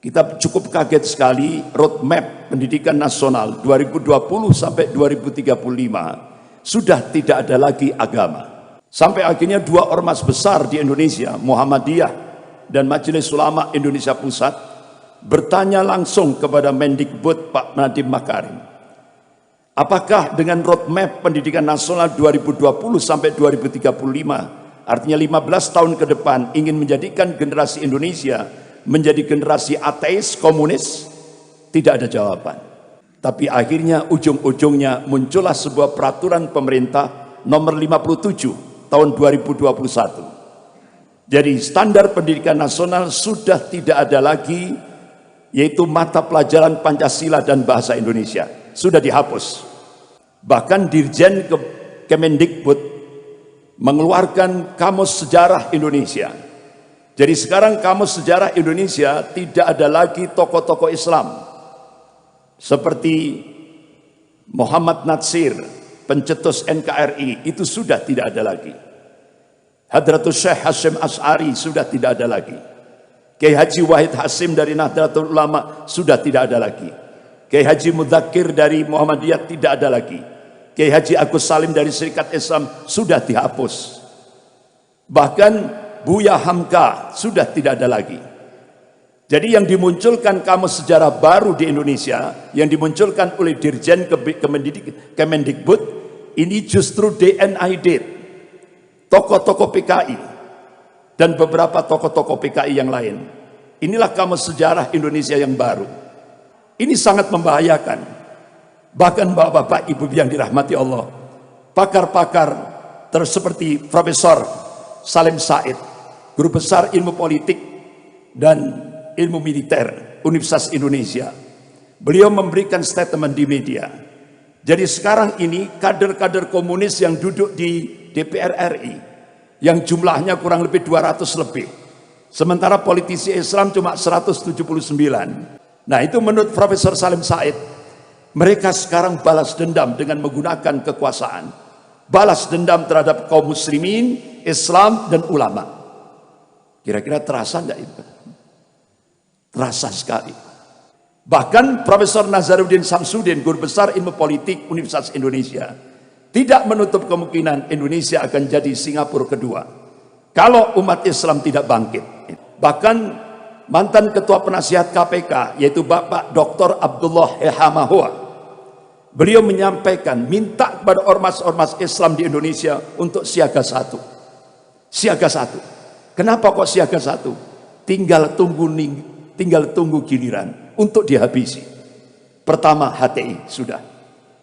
Kita cukup kaget sekali roadmap pendidikan nasional 2020 sampai 2035 sudah tidak ada lagi agama. Sampai akhirnya dua ormas besar di Indonesia, Muhammadiyah dan Majelis Ulama Indonesia Pusat, bertanya langsung kepada Mendikbud Pak Nadiem Makarim, apakah dengan roadmap pendidikan nasional 2020 sampai 2035, artinya 15 tahun ke depan, ingin menjadikan generasi Indonesia menjadi generasi ateis, komunis? Tidak ada jawaban. Tapi akhirnya ujung-ujungnya muncullah sebuah peraturan pemerintah nomor 57 tahun 2021. Jadi standar pendidikan nasional sudah tidak ada lagi, yaitu mata pelajaran Pancasila dan bahasa Indonesia. Sudah dihapus. Bahkan Dirjen Kemendikbud mengeluarkan Kamus Sejarah Indonesia. Jadi sekarang Kamus Sejarah Indonesia tidak ada lagi tokoh-tokoh Islam seperti Muhammad Natsir, pencetus NKRI, itu sudah tidak ada lagi. Hadratus Syekh Hasyim Asy'ari sudah tidak ada lagi. Kiai Haji Wahid Hasyim dari Nahdlatul Ulama sudah tidak ada lagi. Kiai Haji Mudzakkir dari Muhammadiyah tidak ada lagi. Kiai Haji Agus Salim dari Serikat Islam sudah dihapus. Bahkan Buya Hamka sudah tidak ada lagi. Jadi yang dimunculkan Kamus Sejarah baru di Indonesia, yang dimunculkan oleh Dirjen Kemendikbud, ini justru DNID, tokoh-tokoh PKI dan beberapa tokoh-tokoh PKI yang lain. Inilah Kamus Sejarah Indonesia yang baru. Ini sangat membahayakan. Bahkan bapak-bapak, ibu yang dirahmati Allah, pakar-pakar seperti Profesor Salim Said, Guru Besar Ilmu Politik dan Ilmu Militer Universitas Indonesia, beliau memberikan statement di media. Jadi sekarang ini kader-kader komunis yang duduk di DPR RI, yang jumlahnya kurang lebih 200 lebih, sementara politisi Islam cuma 179. Nah, itu menurut Profesor Salim Said, mereka sekarang balas dendam dengan menggunakan kekuasaan, balas dendam terhadap kaum muslimin, Islam dan ulama. Kira-kira terasa enggak itu? Terasa sekali. Bahkan Profesor Nazaruddin Samsudin, Guru Besar Ilmu Politik Universitas Indonesia, tidak menutup kemungkinan Indonesia akan jadi Singapura kedua kalau umat Islam tidak bangkit. Bahkan mantan Ketua Penasihat KPK, yaitu Bapak Dr. Abdullah Ehamahua, beliau menyampaikan, minta kepada ormas-ormas Islam di Indonesia untuk siaga satu. Siaga satu. Kenapa kok siaga satu? Tinggal tunggu giliran untuk dihabisi. Pertama HTI sudah,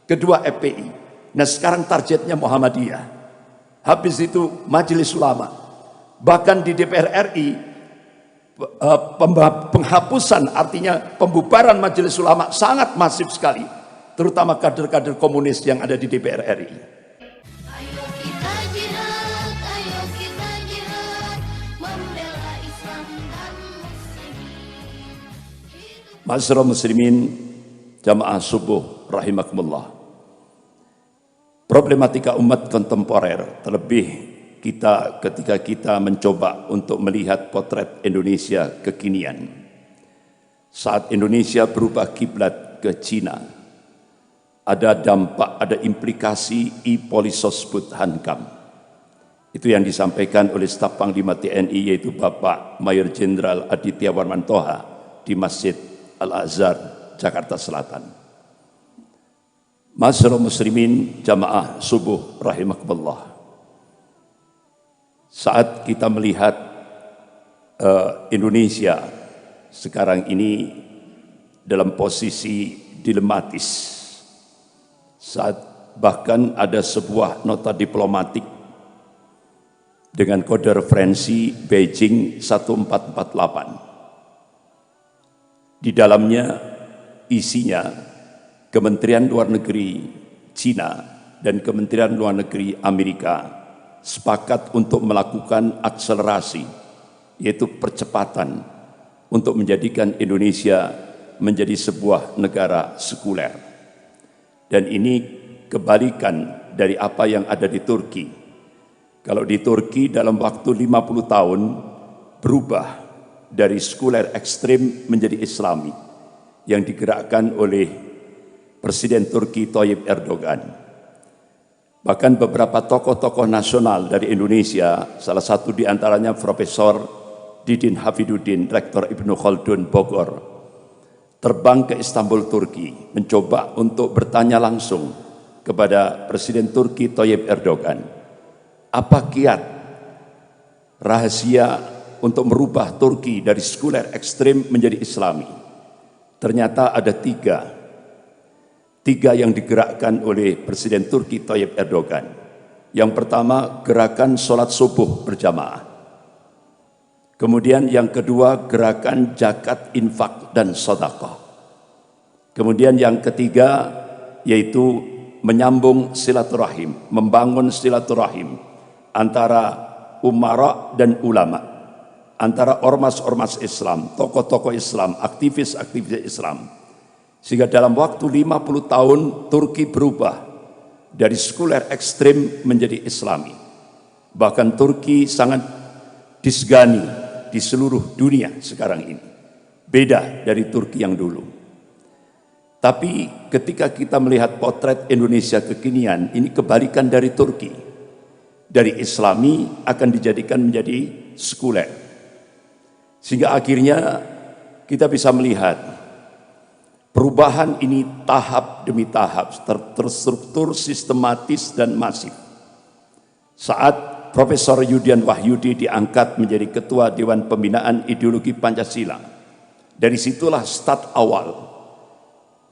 kedua FPI. Nah sekarang targetnya Muhammadiyah. Habis itu Majelis Ulama. Bahkan di DPR RI penghapusan, artinya pembubaran Majelis Ulama sangat masif sekali, terutama kader-kader komunis yang ada di DPR RI. Ma'asyiral muslimin, jamaah subuh rahimakumullah. Problematika umat kontemporer, terlebih ketika kita mencoba untuk melihat potret Indonesia kekinian. Saat Indonesia berubah kiblat ke Cina, ada dampak, ada implikasi Polisos Hankam. Itu yang disampaikan oleh Staf Panglima TNI, yaitu Bapak Mayor Jenderal Aditya Warmantoha di Masjid Al-Azhar, Jakarta Selatan. Ma'asyiral muslimin, jamaah subuh rahimakumullah. Saat kita melihat Indonesia sekarang ini dalam posisi dilematis, saat bahkan ada sebuah nota diplomatik dengan kode referensi Beijing 1448. Di dalamnya isinya Kementerian Luar Negeri Cina dan Kementerian Luar Negeri Amerika sepakat untuk melakukan akselerasi, yaitu percepatan untuk menjadikan Indonesia menjadi sebuah negara sekuler. Dan ini kebalikan dari apa yang ada di Turki. Kalau di Turki dalam waktu 50 tahun berubah dari sekuler ekstrim menjadi Islami yang digerakkan oleh Presiden Turki Tayyip Erdogan. Bahkan beberapa tokoh-tokoh nasional dari Indonesia, salah satu di antaranya Profesor Didin Hafidudin, Rektor Ibnu Khaldun Bogor, terbang ke Istanbul, Turki, mencoba untuk bertanya langsung kepada Presiden Turki Tayyip Erdogan, apa kiat rahasia untuk merubah Turki dari sekuler ekstrim menjadi Islami. Ternyata ada tiga yang digerakkan oleh Presiden Turki Tayyip Erdogan. Yang pertama, gerakan sholat subuh berjamaah. Kemudian yang kedua, gerakan zakat, infak, dan sedekah. Kemudian yang ketiga, yaitu menyambung silaturahim, membangun silaturahim antara umara dan ulama, antara ormas-ormas Islam, tokoh-tokoh Islam, aktivis-aktivis Islam. Sehingga dalam waktu 50 tahun Turki berubah dari sekuler ekstrim menjadi Islami. Bahkan Turki sangat disegani di seluruh dunia sekarang ini. Beda dari Turki yang dulu. Tapi ketika kita melihat potret Indonesia kekinian, ini kebalikan dari Turki. Dari Islami akan dijadikan menjadi sekuler. Sehingga akhirnya kita bisa melihat perubahan ini tahap demi tahap, terstruktur, sistematis, dan masif. Saat Profesor Yudian Wahyudi diangkat menjadi Ketua Dewan Pembinaan Ideologi Pancasila, dari situlah start awal.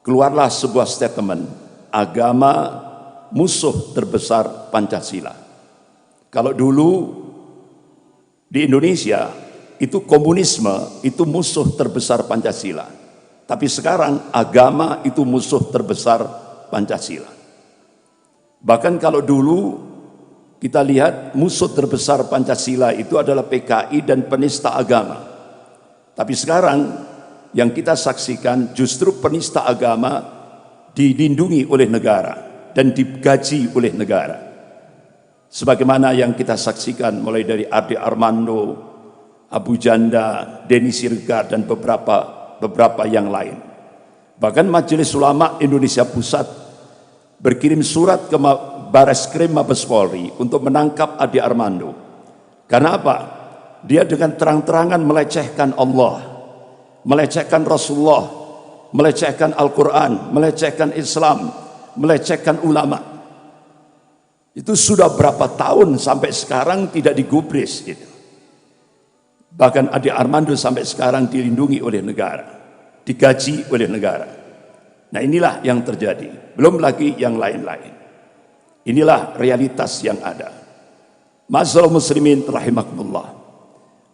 Keluarlah sebuah statement, agama musuh terbesar Pancasila. Kalau dulu di Indonesia itu komunisme itu musuh terbesar Pancasila. Tapi sekarang agama itu musuh terbesar Pancasila. Bahkan kalau dulu kita lihat musuh terbesar Pancasila itu adalah PKI dan penista agama. Tapi sekarang yang kita saksikan justru penista agama dilindungi oleh negara dan digaji oleh negara. Sebagaimana yang kita saksikan mulai dari Ade Armando, Abu Janda, Denny Sirgar, dan beberapa yang lain. Bahkan Majelis Ulama Indonesia Pusat berkirim surat ke Bareskrim Mabes Polri untuk menangkap Ade Armando. Karena apa? Dia dengan terang-terangan melecehkan Allah, melecehkan Rasulullah, melecehkan Al-Quran, melecehkan Islam, melecehkan ulama. Itu sudah berapa tahun sampai sekarang tidak digubris gitu. Bahkan Ade Armando sampai sekarang dilindungi oleh negara, digaji oleh negara. Nah inilah yang terjadi, belum lagi yang lain-lain. Inilah realitas yang ada. Ma'asyiral muslimin rahimakumullah.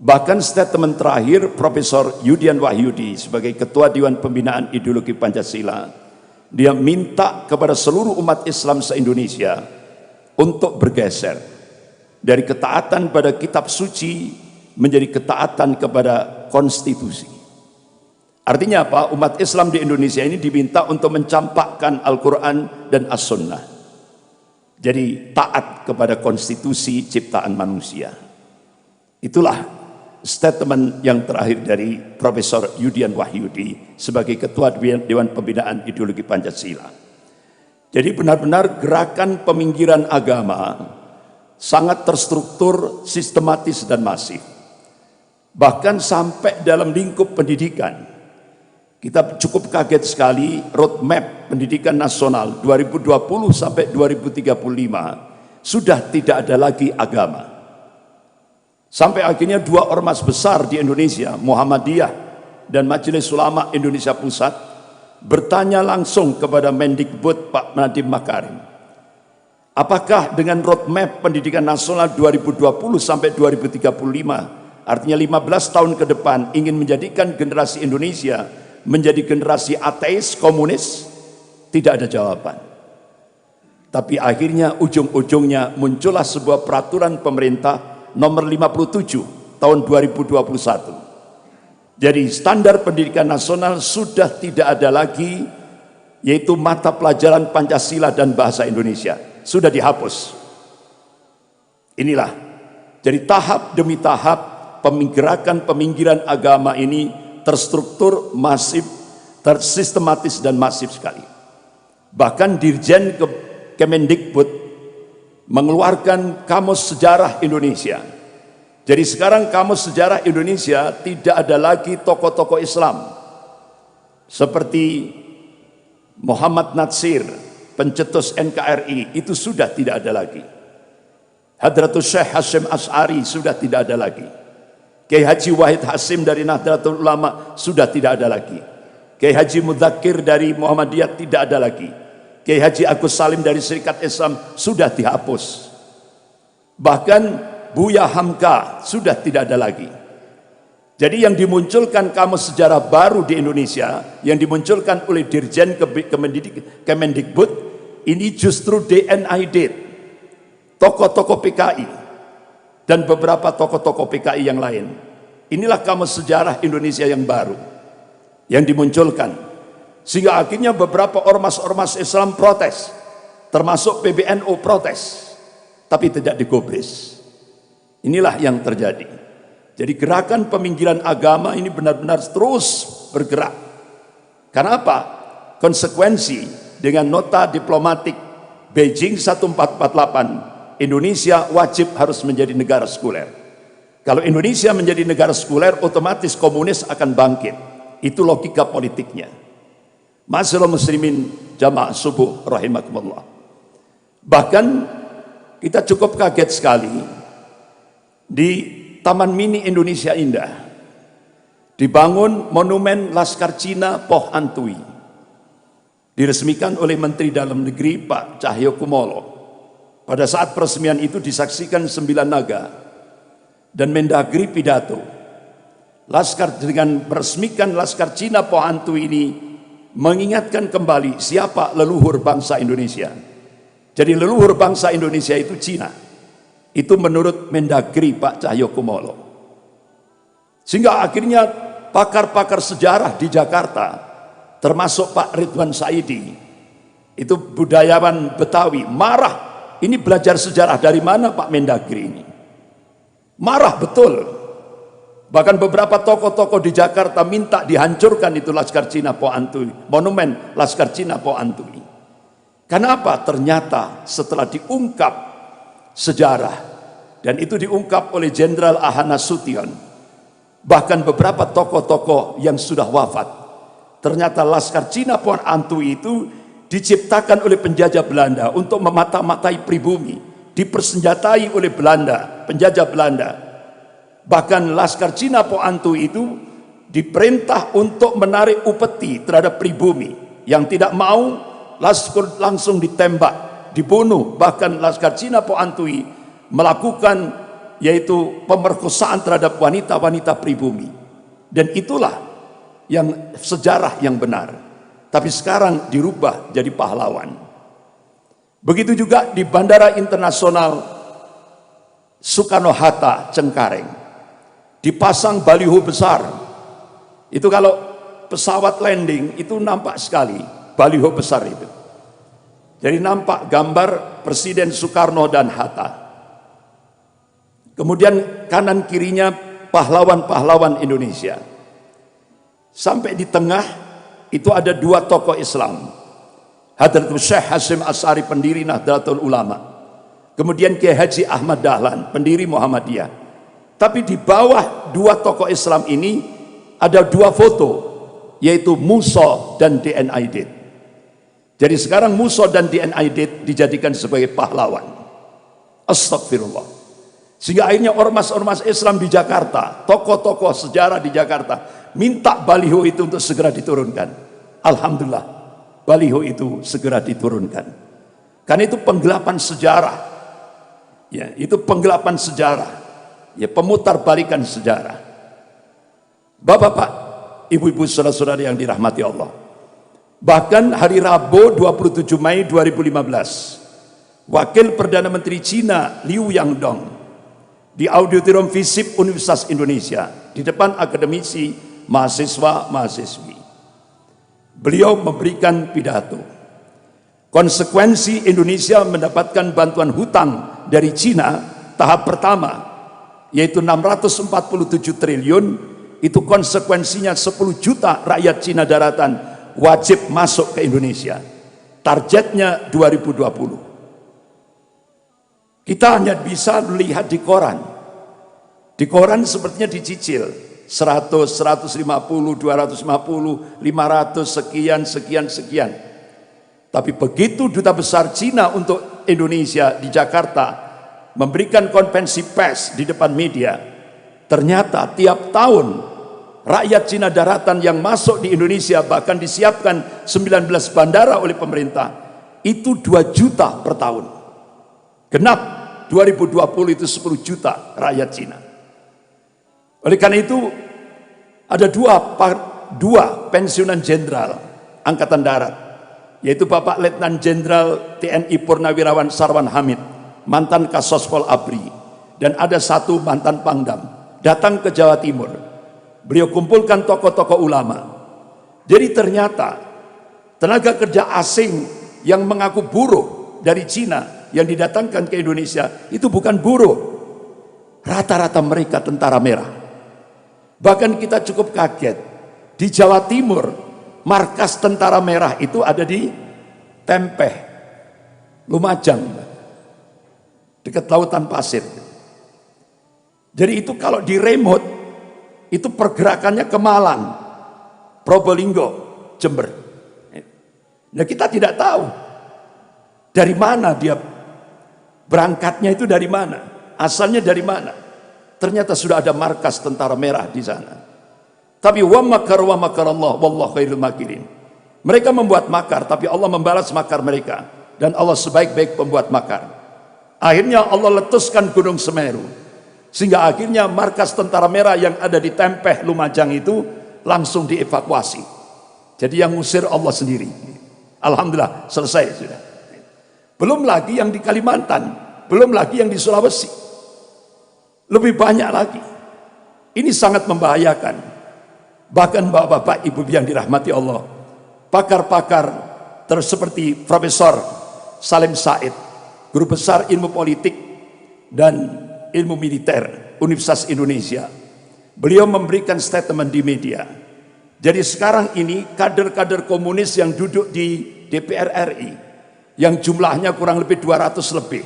Bahkan statement terakhir Profesor Yudian Wahyudi sebagai Ketua Dewan Pembinaan Ideologi Pancasila, dia minta kepada seluruh umat Islam se-Indonesia untuk bergeser dari ketaatan pada kitab suci menjadi ketaatan kepada konstitusi. Artinya apa? Umat Islam di Indonesia ini diminta untuk mencampakkan Al-Quran dan As-Sunnah. Jadi taat kepada konstitusi ciptaan manusia. Itulah statement yang terakhir dari Profesor Yudian Wahyudi sebagai Ketua Dewan Pembinaan Ideologi Pancasila. Jadi benar-benar gerakan peminggiran agama sangat terstruktur, sistematis, dan masif. Bahkan sampai dalam lingkup pendidikan. Kita cukup kaget sekali roadmap pendidikan nasional 2020 sampai 2035 sudah tidak ada lagi agama. Sampai akhirnya dua ormas besar di Indonesia, Muhammadiyah dan Majelis Ulama Indonesia Pusat, bertanya langsung kepada Mendikbud Pak Nadiem Makarim, apakah dengan roadmap pendidikan nasional 2020 sampai 2035, artinya 15 tahun ke depan, ingin menjadikan generasi Indonesia menjadi generasi ateis, komunis? Tidak ada jawaban. Tapi akhirnya ujung-ujungnya muncullah sebuah peraturan pemerintah nomor 57 tahun 2021. Jadi standar pendidikan nasional sudah tidak ada lagi, yaitu mata pelajaran Pancasila dan bahasa Indonesia sudah dihapus. Inilah, jadi tahap demi tahap peminggiran agama ini terstruktur, masif, tersistematis dan masif sekali. Bahkan Dirjen Kemendikbud mengeluarkan Kamus Sejarah Indonesia. Jadi sekarang Kamus Sejarah Indonesia tidak ada lagi tokoh-tokoh Islam seperti Muhammad Natsir, pencetus NKRI, itu sudah tidak ada lagi. Hadratus Syekh Hasyim Asy'ari sudah tidak ada lagi. Kiai Haji Wahid Hasyim dari Nahdlatul Ulama sudah tidak ada lagi. Kiai Haji Mudzakkir dari Muhammadiyah tidak ada lagi. Kiai Haji Agus Salim dari Serikat Islam sudah dihapus. Bahkan Buya Hamka sudah tidak ada lagi. Jadi yang dimunculkan Kamus Sejarah baru di Indonesia, yang dimunculkan oleh Dirjen Kemendikbud, ini justru DNID, tokoh-tokoh PKI, dan beberapa tokoh-tokoh PKI yang lain. Inilah Kamus Sejarah Indonesia yang baru, yang dimunculkan. Sehingga akhirnya beberapa ormas-ormas Islam protes, termasuk PBNU protes, tapi tidak digubris. Inilah yang terjadi. Jadi gerakan peminggiran agama ini benar-benar terus bergerak. Karena apa? Konsekuensi dengan nota diplomatik Beijing 1448, Indonesia wajib harus menjadi negara sekuler. Kalau Indonesia menjadi negara sekuler, otomatis komunis akan bangkit. Itu logika politiknya. Ma'asyiral muslimin jamaah subuh rahimakumullah. Bahkan kita cukup kaget sekali di Taman Mini Indonesia Indah dibangun monumen Laskar Cina Poh Antui, diresmikan oleh Menteri Dalam Negeri Pak Cahyokumolo. Pada saat peresmian itu disaksikan 9 naga dan Mendagri pidato. Dengan meresmikan Laskar Cina Poh Antui ini mengingatkan kembali siapa leluhur bangsa Indonesia. Jadi leluhur bangsa Indonesia itu Cina. Itu menurut Mendagri Pak Cahyokumolo. Sehingga akhirnya pakar-pakar sejarah di Jakarta, termasuk Pak Ridwan Saidi, itu budayawan Betawi, marah. Ini belajar sejarah dari mana Pak Mendagri ini? Marah betul. Bahkan beberapa tokoh-tokoh di Jakarta minta dihancurkan itu Laskar Cina Poh Antui, monumen Laskar Cina Poh Antui. Kenapa? Ternyata setelah diungkap sejarah, dan itu diungkap oleh Jenderal Ahana Sution, bahkan beberapa tokoh-tokoh yang sudah wafat, ternyata Laskar Cina Poh Antui itu diciptakan oleh penjajah Belanda untuk memata-matai pribumi, dipersenjatai oleh Belanda, penjajah Belanda. Bahkan Laskar Cina Poh Antui itu diperintah untuk menarik upeti terhadap pribumi, yang tidak mau langsung ditembak, dibunuh. Bahkan Laskar Cina Poh Antui melakukan yaitu pemerkosaan terhadap wanita-wanita pribumi. Dan itulah yang sejarah yang benar. Tapi sekarang dirubah jadi pahlawan. Begitu juga di Bandara Internasional Soekarno-Hatta Cengkareng dipasang baliho besar. Itu kalau pesawat landing itu nampak sekali baliho besar itu. Jadi nampak gambar Presiden Soekarno dan Hatta. Kemudian kanan kirinya pahlawan-pahlawan Indonesia. Sampai di tengah itu ada 2 tokoh Islam. Hadratus Syekh Hasyim Asy'ari, pendiri Nahdlatul Ulama. Kemudian Kiai Haji Ahmad Dahlan, pendiri Muhammadiyah. Tapi di bawah 2 tokoh Islam ini ada 2 foto, yaitu Musa dan DN Aidit. Jadi sekarang Musa dan DN Aidit dijadikan sebagai pahlawan. Astagfirullah. Sehingga akhirnya ormas-ormas Islam di Jakarta, tokoh-tokoh sejarah di Jakarta, minta baliho itu untuk segera diturunkan. Alhamdulillah, baliho itu segera diturunkan. Karena itu penggelapan sejarah. Ya, itu penggelapan sejarah. Ya, pemutarbalikan sejarah. Bapak-bapak, ibu-ibu, saudara-saudara yang dirahmati Allah. Bahkan hari Rabu 27 Mei 2015, Wakil Perdana Menteri Cina Liu Yangdong di Auditorium FISIP Universitas Indonesia di depan akademisi, mahasiswa-mahasiswi. Beliau memberikan pidato. Konsekuensi Indonesia mendapatkan bantuan hutang dari Cina tahap pertama yaitu 647 triliun, itu konsekuensinya 10 juta rakyat Cina daratan wajib masuk ke Indonesia. Targetnya 2020. Kita hanya bisa melihat di koran. Di koran sepertinya dicicil 100, 150, 250, 500, sekian. Tapi begitu Duta Besar Cina untuk Indonesia di Jakarta memberikan konferensi pers di depan media, ternyata tiap tahun rakyat Cina daratan yang masuk di Indonesia, bahkan disiapkan 19 bandara oleh pemerintah, itu 2 juta per tahun. Genap 2020 itu 10 juta rakyat Cina. Oleh karena itu ada dua pensiunan jenderal Angkatan Darat, yaitu Bapak Letnan Jenderal TNI Purnawirawan Sarwan Hamid, mantan Kasospol ABRI, dan ada satu mantan Pangdam, datang ke Jawa Timur. Beliau kumpulkan tokoh-tokoh ulama. Jadi ternyata tenaga kerja asing yang mengaku buruh dari Cina yang didatangkan ke Indonesia itu bukan buruh, rata-rata mereka tentara merah. Bahkan kita cukup kaget, di Jawa Timur markas tentara merah itu ada di Tempeh, Lumajang, dekat lautan pasir. Jadi itu kalau di remote itu pergerakannya ke Malang, Probolinggo, Jember. Nah, kita tidak tahu dari mana dia berangkatnya, itu dari mana, asalnya dari mana. Ternyata sudah ada markas tentara merah di sana. Tapi wa makarallah wallahu khairul makirin. Mereka membuat makar, tapi Allah membalas makar mereka, dan Allah sebaik-baik pembuat makar. Akhirnya Allah letuskan Gunung Semeru, sehingga akhirnya markas tentara merah yang ada di Tempeh, Lumajang itu langsung dievakuasi. Jadi yang ngusir Allah sendiri. Alhamdulillah selesai sudah. Belum lagi yang di Kalimantan, belum lagi yang di Sulawesi, lebih banyak lagi. Ini sangat membahayakan. Bahkan bapak-bapak, ibu yang dirahmati Allah, pakar-pakar seperti Profesor Salim Said, guru besar ilmu politik dan ilmu militer Universitas Indonesia, beliau memberikan statement di media. Jadi sekarang ini kader-kader komunis yang duduk di DPR RI, yang jumlahnya kurang lebih 200 lebih,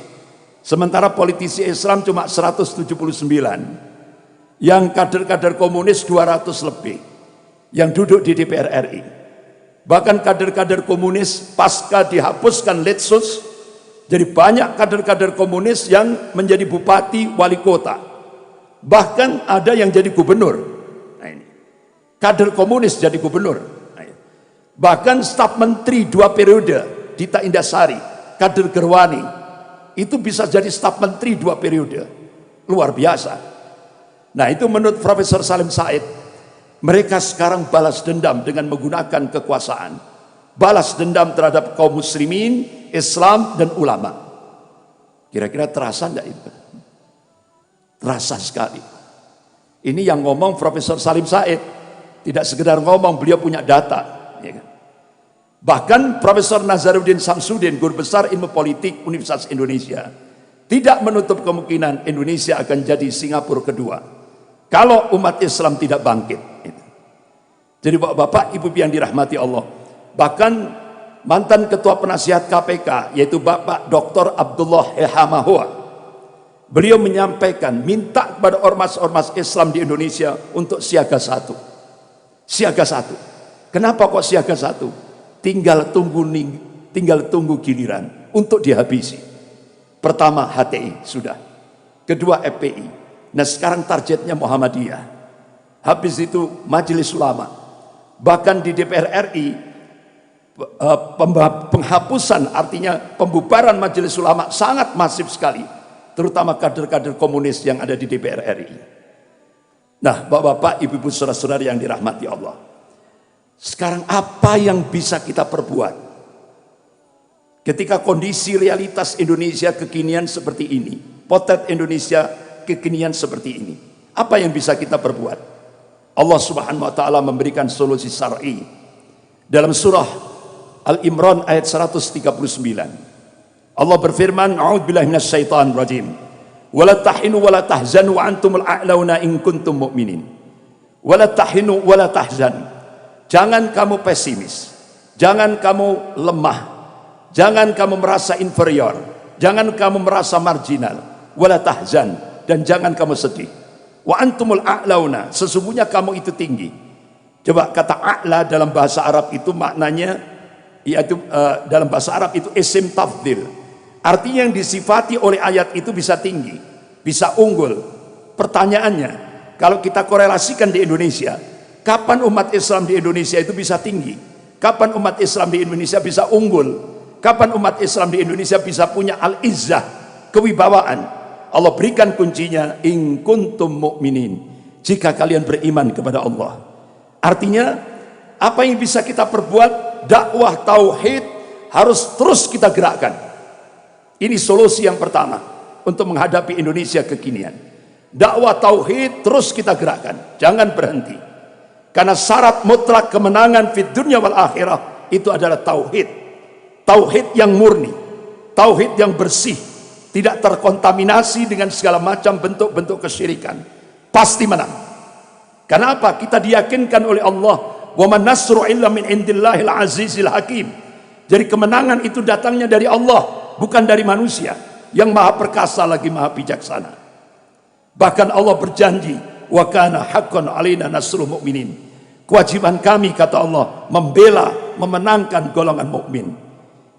sementara politisi Islam cuma 179, yang kader-kader komunis 200 lebih yang duduk di DPR RI. Bahkan kader-kader komunis pasca dihapuskan Litsus, jadi banyak kader-kader komunis yang menjadi bupati, wali kota, bahkan ada yang jadi gubernur. Nah, ini kader komunis jadi gubernur. Nah, ini. Bahkan staf menteri 2 periode, Dita Indasari, kader Gerwani, itu bisa jadi staf menteri 2 periode. Luar biasa. Nah, itu menurut Profesor Salim Said. Mereka sekarang balas dendam dengan menggunakan kekuasaan, balas dendam terhadap kaum muslimin, Islam, dan ulama. Kira-kira terasa enggak itu? Terasa sekali. Ini yang ngomong Profesor Salim Said, tidak sekedar ngomong, beliau punya data, ya kan? Bahkan Profesor Nazaruddin Samsudin, guru besar ilmu politik Universitas Indonesia, tidak menutup kemungkinan Indonesia akan jadi Singapura kedua kalau umat Islam tidak bangkit. Jadi bapak-bapak, ibu yang dirahmati Allah, bahkan mantan ketua penasihat KPK, yaitu Bapak Dr. Abdullah Ehamahua, beliau menyampaikan, minta kepada ormas-ormas Islam di Indonesia untuk siaga 1. Siaga 1. Kenapa kok siaga 1? Tinggal tunggu giliran untuk dihabisi. Pertama HTI sudah, kedua FPI, nah sekarang targetnya Muhammadiyah, habis itu Majelis Ulama. Bahkan di DPR RI penghapusan, artinya pembubaran Majelis Ulama sangat masif sekali, terutama kader-kader komunis yang ada di DPR RI. Nah, bapak-bapak, ibu-ibu, saudara-saudara yang dirahmati Allah, sekarang apa yang bisa kita perbuat ketika kondisi realitas Indonesia kekinian seperti ini, potret Indonesia kekinian seperti ini? Apa yang bisa kita perbuat? Allah Subhanahu wa taala memberikan solusi syar'i dalam surah Al-Imran ayat 139. Allah berfirman, a'udzubillahi minasyaitonir rajim, Wala tahinu wala tahzanu wa antumul a'launa in kuntum mu'minin. Wala tahinu wala tahzanu. Jangan kamu pesimis, jangan kamu lemah, jangan kamu merasa inferior, jangan kamu merasa marginal. Wala tahzan, dan jangan kamu sedih. Wa antumul a'launa, sesungguhnya kamu itu tinggi. Coba kata a'la dalam bahasa Arab itu maknanya, yaitu dalam bahasa Arab itu isim tafdil. Artinya yang disifati oleh ayat itu bisa tinggi, bisa unggul. Pertanyaannya, kalau kita korelasikan di Indonesia, kapan umat Islam di Indonesia itu bisa tinggi? Kapan umat Islam di Indonesia bisa unggul? Kapan umat Islam di Indonesia bisa punya al-izzah, kewibawaan? Allah berikan kuncinya, in kuntum mu'minin, jika kalian beriman kepada Allah. Artinya, apa yang bisa kita perbuat? Dakwah tauhid harus terus kita gerakkan. Ini solusi yang pertama untuk menghadapi Indonesia kekinian. Dakwah tauhid terus kita gerakkan, jangan berhenti. Karena syarat mutlak kemenangan fid dunya wal akhirah itu adalah tauhid. Tauhid yang murni, tauhid yang bersih, tidak terkontaminasi dengan segala macam bentuk-bentuk kesyirikan. Pasti menang. Kenapa? Kita diyakinkan oleh Allah, wa man nasru illa min indillahil azizil hakim. Jadi kemenangan itu datangnya dari Allah, bukan dari manusia yang maha perkasa lagi maha bijaksana. Bahkan Allah berjanji, wa kana haqqan alaina nasrul mu'minin. Kewajiban kami, kata Allah, membela, memenangkan golongan mukmin.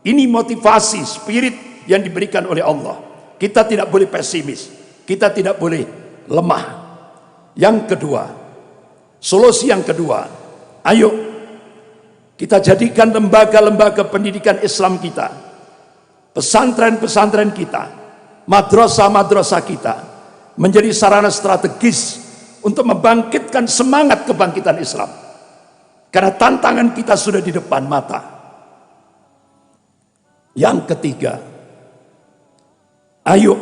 Ini motivasi, spirit yang diberikan oleh Allah. Kita tidak boleh pesimis, kita tidak boleh lemah. Yang kedua, solusi yang kedua, ayo kita jadikan lembaga-lembaga pendidikan Islam kita, pesantren-pesantren kita, madrasah-madrasah kita menjadi sarana strategis untuk membangkitkan semangat kebangkitan Islam. Karena tantangan kita sudah di depan mata. Yang ketiga, ayo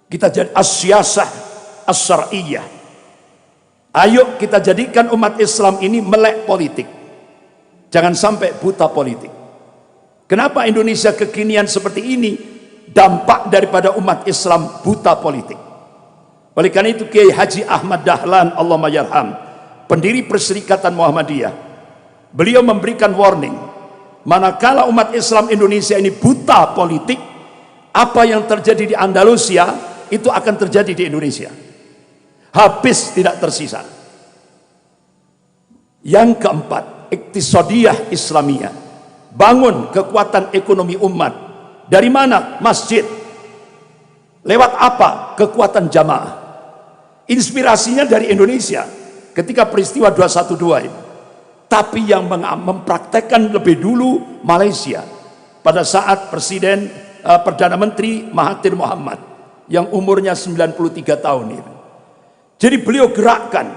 kita jadi as-siyasah as-syar'iyyah. Ayo kita jadikan umat Islam ini melek politik. Jangan sampai buta politik. Kenapa Indonesia kekinian seperti ini? Dampak daripada umat Islam buta politik. Oleh karena itu Kiai Haji Ahmad Dahlan, Allahumma yarham, pendiri Perserikatan Muhammadiyah, beliau memberikan warning, manakala umat Islam Indonesia ini buta politik, apa yang terjadi di Andalusia itu akan terjadi di Indonesia. Habis, tidak tersisa. Yang keempat, iktisadiyah Islamiyah. Bangun kekuatan ekonomi umat. Dari mana? Masjid. Lewat apa? Kekuatan jamaah. Inspirasinya dari Indonesia ketika peristiwa 212 itu. Tapi yang mempraktekkan lebih dulu Malaysia pada saat Presiden Perdana Menteri Mahathir Muhammad yang umurnya 93 tahun itu. Jadi beliau gerakkan,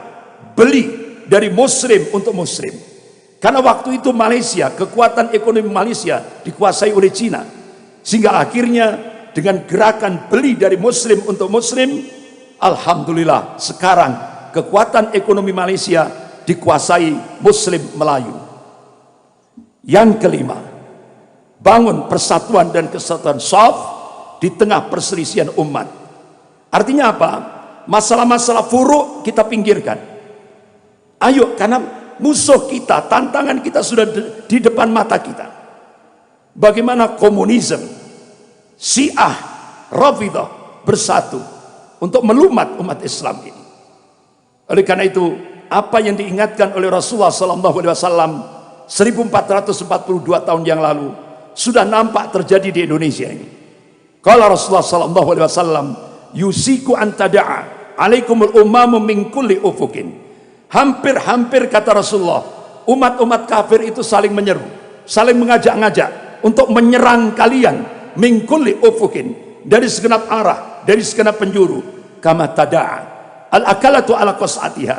beli dari muslim untuk muslim. Karena waktu itu Malaysia, kekuatan ekonomi Malaysia dikuasai oleh Cina. Sehingga akhirnya dengan gerakan beli dari muslim untuk muslim, alhamdulillah sekarang kekuatan ekonomi Malaysia dikuasai muslim Melayu. Yang kelima, bangun persatuan dan kesatuan shaf di tengah perselisihan umat. Artinya apa? Masalah-masalah furuk kita pinggirkan. Ayo, karena musuh kita, tantangan kita sudah di depan mata kita. Bagaimana komunisme, Syiah, Rafidah bersatu untuk melumat umat Islam ini. Oleh karena itu, apa yang diingatkan oleh Rasulullah SAW 1442 tahun yang lalu sudah nampak terjadi di Indonesia ini. Kalau Rasulullah SAW, yusiku antada'a alaikumul umamu min kulli ufukin. Hampir-hampir kata Rasulullah, umat-umat kafir itu saling menyeru, saling mengajak-ngajak untuk menyerang kalian min kulli ufukin, dari segenap arah, dari segenap penjuru. Kama tada'a al-akalatu ala qas'atiha.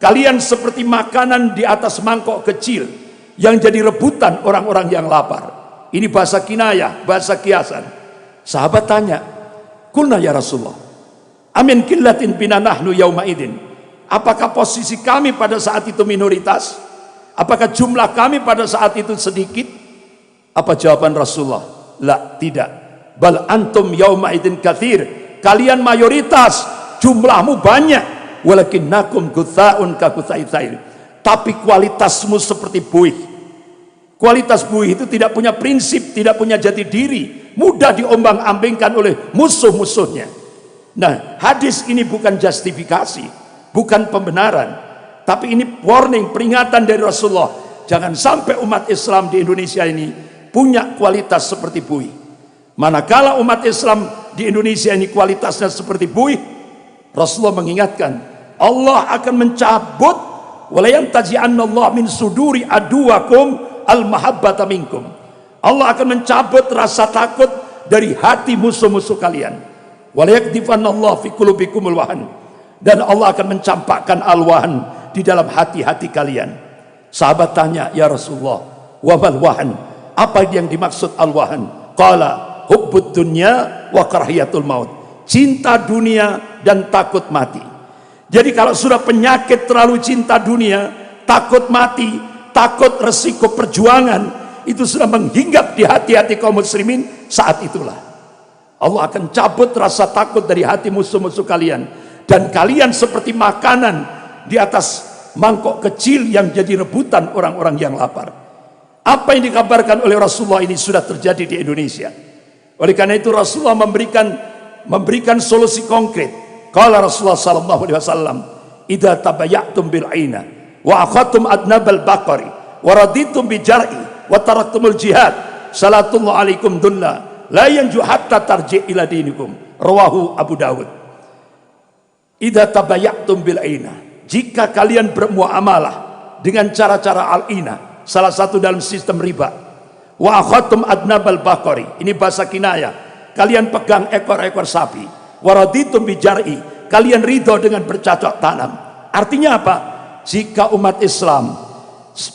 Kalian seperti makanan di atas mangkok kecil yang jadi rebutan orang-orang yang lapar. Ini bahasa kinayah, bahasa kiasan. Sahabat tanya, "Qulna ya Rasulullah, amin killatin bina nahnu yauma idin." Apakah posisi kami pada saat itu minoritas? Apakah jumlah kami pada saat itu sedikit? Apa jawaban Rasulullah? La, tidak. bal antum yauma idzin katsir, kalian mayoritas, jumlahmu banyak, walakinnakum gutsaun ka gutsai tsair, tapi kualitasmu seperti buih. Kualitas buih itu tidak punya prinsip, tidak punya jati diri, mudah diombang-ambingkan oleh musuh-musuhnya. Nah, hadis ini bukan justifikasi, bukan pembenaran, tapi ini warning, peringatan dari Rasulullah. Jangan sampai umat Islam di Indonesia ini punya kualitas seperti buih. Manakala umat Islam di Indonesia ini kualitasnya seperti buih, Rasulullah mengingatkan, Allah akan mencabut, wala yantazi'annallahu min suduri aduwakum al-mahabbata minkum. Allah akan mencabut rasa takut dari hati musuh-musuh kalian. Wala yakdifannallahu fi qulubikumul wahan. Dan Allah akan mencampakkan al-wahan di dalam hati-hati kalian. Sahabat tanya, ya Rasulullah, wa mal wahan? Apa yang dimaksud al-wahan? Qala hubbud dunya wa karahiyatul maut. Cinta dunia dan takut mati. Jadi kalau sudah penyakit terlalu cinta dunia, takut mati, takut resiko perjuangan, itu sudah menghinggap di hati-hati kaum muslimin, saat itulah Allah akan cabut rasa takut dari hati musuh-musuh kalian, dan kalian seperti makanan di atas mangkok kecil yang jadi rebutan orang-orang yang lapar. Apa yang dikabarkan oleh Rasulullah ini sudah terjadi di Indonesia. Oleh karena itu Rasulullah memberikan solusi konkret. Qala Rasulullah sallallahu alaihi wasallam, "Idza tabayatum bil aina wa akhadtum adnabal baqari wa raditum bi jar'i wa taraktumul jihad, salatullahu alaikum dulla la yanju hatta tarji' ila dinikum." Rawahu Abu Dawud. Idza tabayatum bil aina, jika kalian bermuamalah dengan cara-cara al-ina, salah satu dalam sistem riba. Wa akhadtum adnabal baqari, ini bahasa kinayah, kalian pegang ekor-ekor sapi. Wa raditum bi jar'i, kalian ridho dengan bercocok tanam. Artinya apa? Jika umat Islam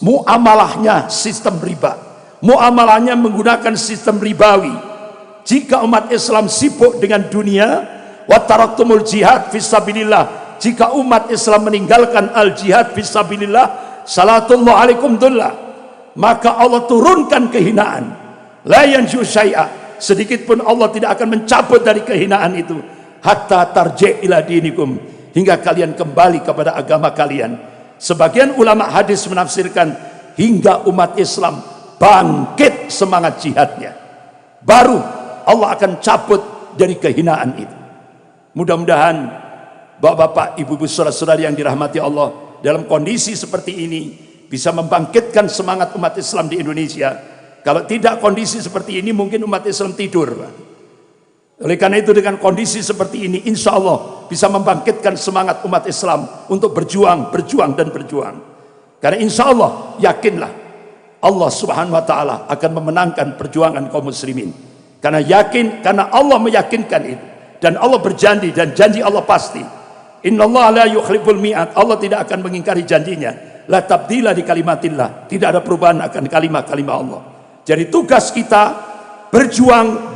muamalahnya sistem riba, muamalahnya menggunakan sistem ribawi, jika umat Islam sibuk dengan dunia, wa taraktumul jihad fisabilillah, jika umat Islam meninggalkan al jihad fisabilillah, salatullah alaikum dullah, maka Allah turunkan kehinaan. La yanju syai'a, sedikit pun Allah tidak akan mencabut dari kehinaan itu, hatta tarji' ila dinikum, hingga kalian kembali kepada agama kalian. Sebagian ulama hadis menafsirkan hingga umat Islam bangkit semangat jihadnya, baru Allah akan cabut dari kehinaan itu. Mudah-mudahan bapak-bapak, ibu-ibu, saudara-saudari yang dirahmati Allah, dalam kondisi seperti ini bisa membangkitkan semangat umat Islam di Indonesia. Kalau tidak kondisi seperti ini, mungkin umat Islam tidur. Oleh karena itu dengan kondisi seperti ini, insya Allah bisa membangkitkan semangat umat Islam untuk berjuang, dan berjuang. Karena insya Allah, yakinlah Allah subhanahu wa ta'ala akan memenangkan perjuangan kaum muslimin. Karena yakin, karena Allah meyakinkan itu. Dan Allah berjanji, dan janji Allah pasti. Innallaha la yukhliful mi'ad, Allah tidak akan mengingkari janjinya. La tabdila di kalimatillah, tidak ada perubahan akan kalimat-kalimat Allah. Jadi tugas kita berjuang.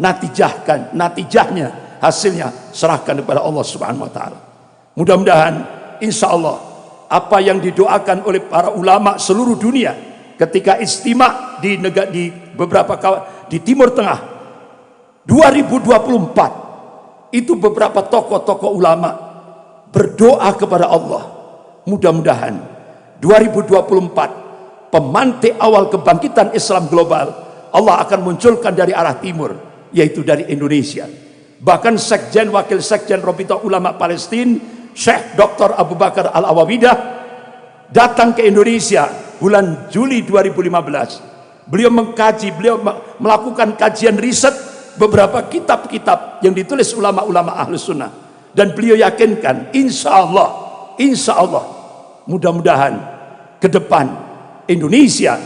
Natijahnya, hasilnya serahkan kepada Allah subhanahu wa ta'ala. Mudah-mudahan insya Allah apa yang didoakan oleh para ulama seluruh dunia ketika istimewa di Timur Tengah 2024, itu beberapa tokoh-tokoh ulama berdoa kepada Allah, mudah-mudahan 2024 pemantik awal kebangkitan Islam global Allah akan munculkan dari arah timur, yaitu dari Indonesia. Bahkan Sekjen, Wakil Sekjen Rabithah Ulama Palestina, Syekh Dr. Abu Bakar Al-Awawidah datang ke Indonesia bulan Juli 2015. Beliau mengkaji, beliau melakukan kajian riset beberapa kitab-kitab yang ditulis ulama-ulama Ahlus Sunnah, dan beliau yakinkan insya Allah mudah-mudahan ke depan Indonesia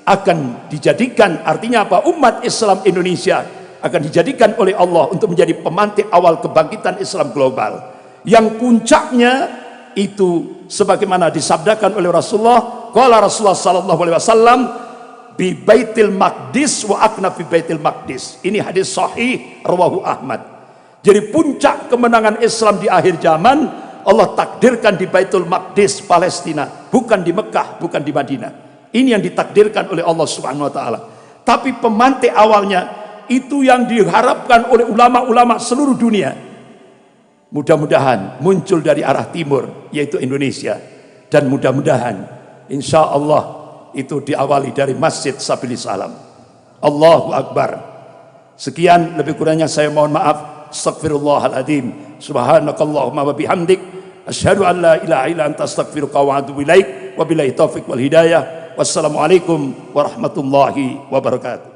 akan dijadikan, artinya apa, umat Islam Indonesia akan dijadikan oleh Allah untuk menjadi pemantik awal kebangkitan Islam global, yang puncaknya itu sebagaimana disabdakan oleh Rasulullah. Qala Rasulullah sallallahu alaihi wasallam, bi Baitil Maqdis wa akna fi Baitil Maqdis. Ini hadis sahih rawahu Ahmad. Jadi puncak kemenangan Islam di akhir zaman Allah takdirkan di Baitul Maqdis Palestina, bukan di Mekah, bukan di Madinah. Ini yang ditakdirkan oleh Allah Subhanahu wa taala. Tapi pemantik awalnya itu yang diharapkan oleh ulama-ulama seluruh dunia. Mudah-mudahan muncul dari arah timur, yaitu Indonesia, dan mudah-mudahan insya Allah itu diawali dari Masjid Sabilis Salam. Allahu Akbar. Sekian, lebih kurangnya saya mohon maaf. Astaghfirullahaladzim. Subhanakallahumma wa bihamdik, asyhadu an la ilaha illa anta, astaghfiruka wa atubu ilaik. Wabillahi taufiq wal hidayah. Wassalamualaikum warahmatullahi wabarakatuh.